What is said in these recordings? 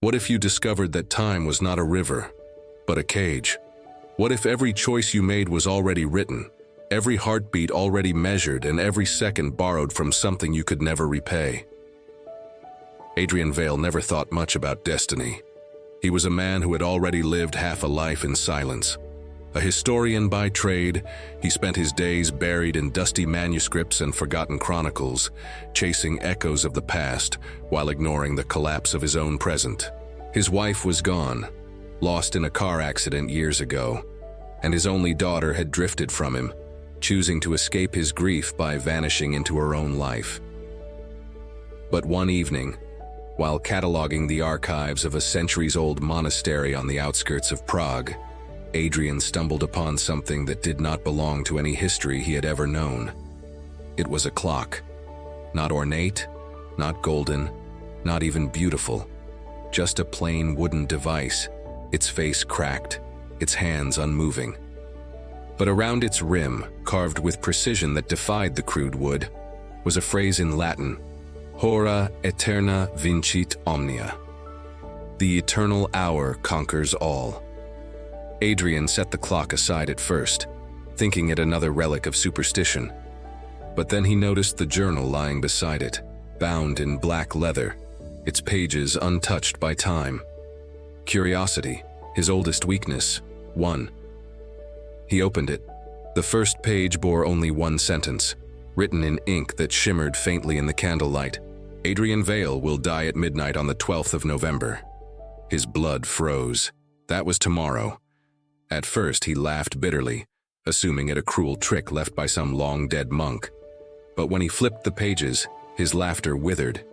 What if you discovered that time was not a river, but a cage? What if every choice you made was already written, every heartbeat already measured, and every second borrowed from something you could never repay? Adrian Vale never thought much about destiny. He was a man who had already lived half a life in silence. A historian by trade, he spent his days buried in dusty manuscripts and forgotten chronicles, chasing echoes of the past while ignoring the collapse of his own present. His wife was gone, lost in a car accident years ago, and his only daughter had drifted from him, choosing to escape his grief by vanishing into her own life. But one evening, while cataloging the archives of a centuries-old monastery on the outskirts of Prague, Adrian stumbled upon something that did not belong to any history he had ever known. It was a clock. Not ornate, not golden, not even beautiful. Just a plain wooden device, its face cracked, its hands unmoving. But around its rim, carved with precision that defied the crude wood, was a phrase in Latin, Hora eterna vincit omnia. The eternal hour conquers all. Adrian set the clock aside at first, thinking it another relic of superstition. But then he noticed the journal lying beside it, bound in black leather, its pages untouched by time. Curiosity, his oldest weakness, won. He opened it. The first page bore only one sentence, written in ink that shimmered faintly in the candlelight. Adrian Vale will die at midnight on the 12th of November. His blood froze. That was tomorrow. At first he laughed bitterly, assuming it a cruel trick left by some long-dead monk. But when he flipped the pages, his laughter withered.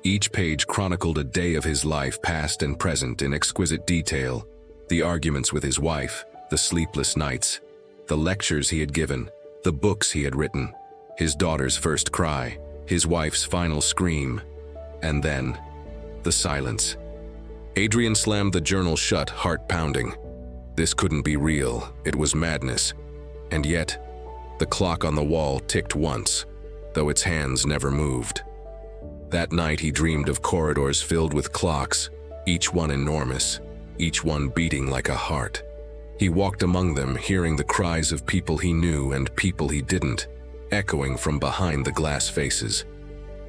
Each page chronicled a day of his life, past and present, in exquisite detail. The arguments with his wife, the sleepless nights, the lectures he had given, the books he had written, his daughter's first cry, his wife's final scream, and then the silence. Adrian slammed the journal shut, heart pounding. This couldn't be real, it was madness. And yet, the clock on the wall ticked once, though its hands never moved. That night he dreamed of corridors filled with clocks, each one enormous, each one beating like a heart. He walked among them, hearing the cries of people he knew and people he didn't, echoing from behind the glass faces.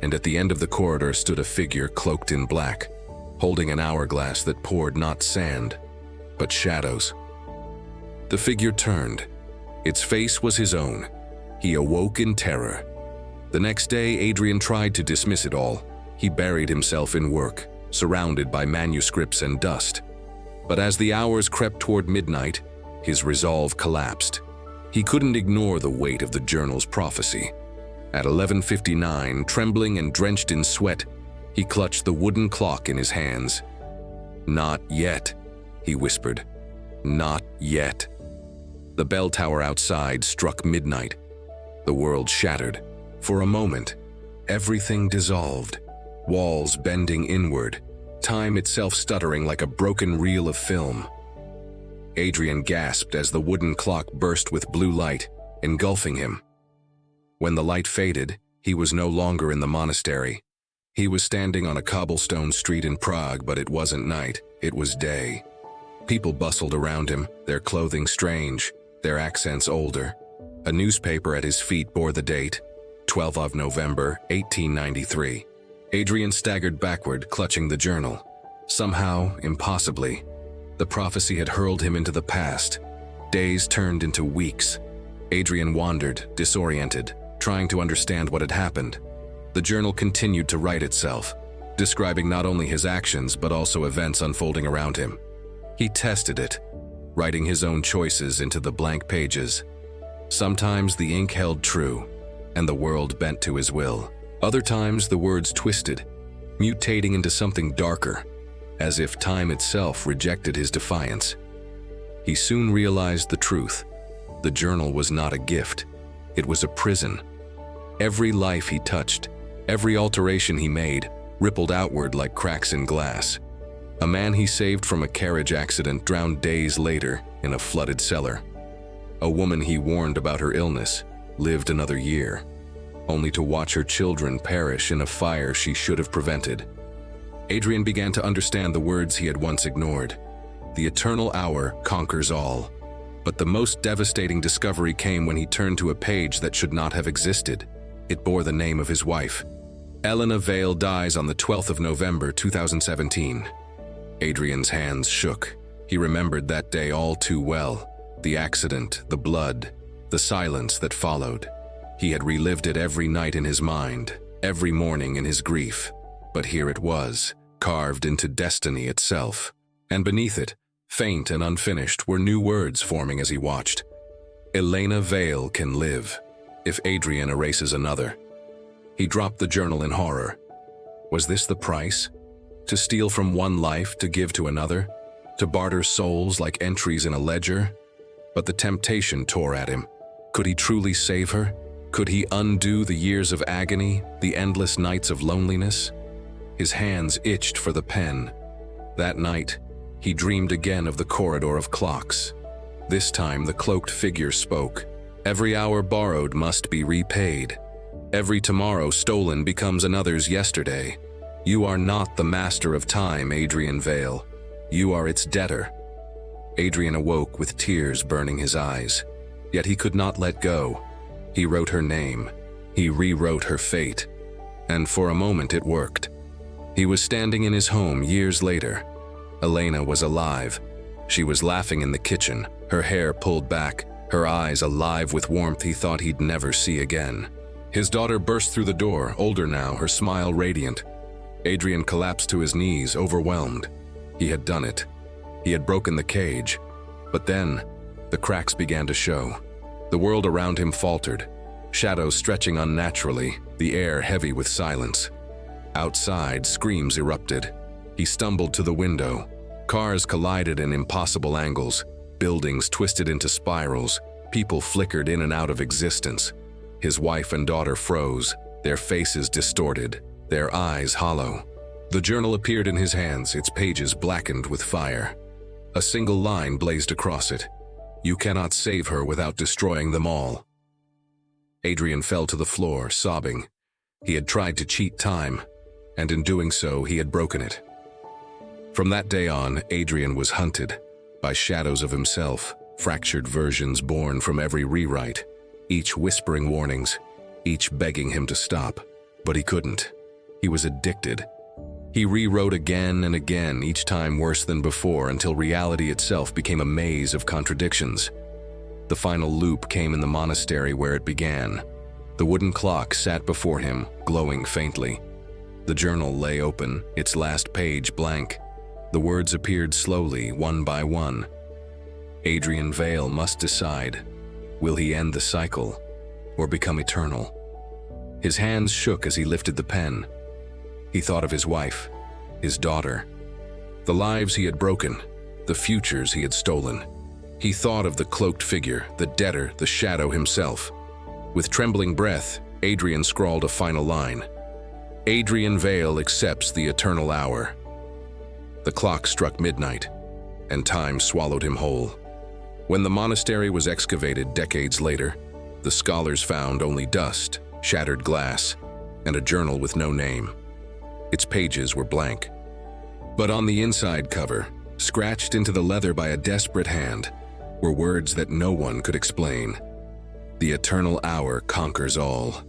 And at the end of the corridor stood a figure cloaked in black, holding an hourglass that poured not sand, but shadows. The figure turned. Its face was his own. He awoke in terror. The next day, Adrian tried to dismiss it all. He buried himself in work, surrounded by manuscripts and dust. But as the hours crept toward midnight, his resolve collapsed. He couldn't ignore the weight of the journal's prophecy. At 11:59, trembling and drenched in sweat, he clutched the wooden clock in his hands. "Not yet," he whispered. "Not yet." The bell tower outside struck midnight. The world shattered. For a moment, everything dissolved. Walls bending inward, time itself stuttering like a broken reel of film. Adrian gasped as the wooden clock burst with blue light, engulfing him. When the light faded, he was no longer in the monastery. He was standing on a cobblestone street in Prague, but it wasn't night, it was day. People bustled around him, their clothing strange, their accents older. A newspaper at his feet bore the date, 12th of November, 1893. Adrian staggered backward, clutching the journal. Somehow, impossibly, the prophecy had hurled him into the past. Days turned into weeks. Adrian wandered, disoriented, trying to understand what had happened. The journal continued to write itself, describing not only his actions but also events unfolding around him. He tested it, writing his own choices into the blank pages. Sometimes the ink held true, and the world bent to his will. Other times the words twisted, mutating into something darker, as if time itself rejected his defiance. He soon realized the truth. The journal was not a gift, it was a prison. Every life he touched, every alteration he made, rippled outward like cracks in glass. A man he saved from a carriage accident drowned days later in a flooded cellar. A woman he warned about her illness lived another year, only to watch her children perish in a fire she should have prevented. Adrian began to understand the words he had once ignored. The eternal hour conquers all. But the most devastating discovery came when he turned to a page that should not have existed. It bore the name of his wife. Adrian Vale dies on the 12th of November 2017. Adrian's hands shook. He remembered that day all too well. The accident, the blood, the silence that followed. He had relived it every night in his mind, every morning in his grief. But here it was, carved into destiny itself. And beneath it, faint and unfinished, were new words forming as he watched. Adrian Vale can live, if Adrian erases another. He dropped the journal in horror. Was this the price? To steal from one life to give to another? To barter souls like entries in a ledger? But the temptation tore at him. Could he truly save her? Could he undo the years of agony, the endless nights of loneliness? His hands itched for the pen. That night, he dreamed again of the corridor of clocks. This time, the cloaked figure spoke. Every hour borrowed must be repaid. Every tomorrow stolen becomes another's yesterday. You are not the master of time, Adrian Vale. You are its debtor. Adrian awoke with tears burning his eyes. Yet he could not let go. He wrote her name. He rewrote her fate. And for a moment it worked. He was standing in his home years later. Elena was alive. She was laughing in the kitchen, her hair pulled back, her eyes alive with warmth he thought he'd never see again. His daughter burst through the door, older now, her smile radiant. Adrian collapsed to his knees, overwhelmed. He had done it. He had broken the cage. But then, the cracks began to show. The world around him faltered, shadows stretching unnaturally, the air heavy with silence. Outside, screams erupted. He stumbled to the window. Cars collided in impossible angles. Buildings twisted into spirals. People flickered in and out of existence. His wife and daughter froze, their faces distorted, their eyes hollow. The journal appeared in his hands, its pages blackened with fire. A single line blazed across it. You cannot save her without destroying them all. Adrian fell to the floor, sobbing. He had tried to cheat time, and in doing so, he had broken it. From that day on, Adrian was hunted by shadows of himself, fractured versions born from every rewrite, each whispering warnings, each begging him to stop. But he couldn't. He was addicted. He rewrote again and again, each time worse than before, until reality itself became a maze of contradictions. The final loop came in the monastery where it began. The wooden clock sat before him, glowing faintly. The journal lay open, its last page blank. The words appeared slowly, one by one. Adrian Vale must decide. Will he end the cycle, or become eternal? His hands shook as he lifted the pen. He thought of his wife, his daughter, the lives he had broken, the futures he had stolen. He thought of the cloaked figure, the debtor, the shadow himself. With trembling breath, Adrian scrawled a final line. Adrian Vale accepts the eternal hour. The clock struck midnight, and time swallowed him whole. When the monastery was excavated decades later, the scholars found only dust, shattered glass, and a journal with no name. Its pages were blank. But on the inside cover, scratched into the leather by a desperate hand, were words that no one could explain. The eternal hour conquers all.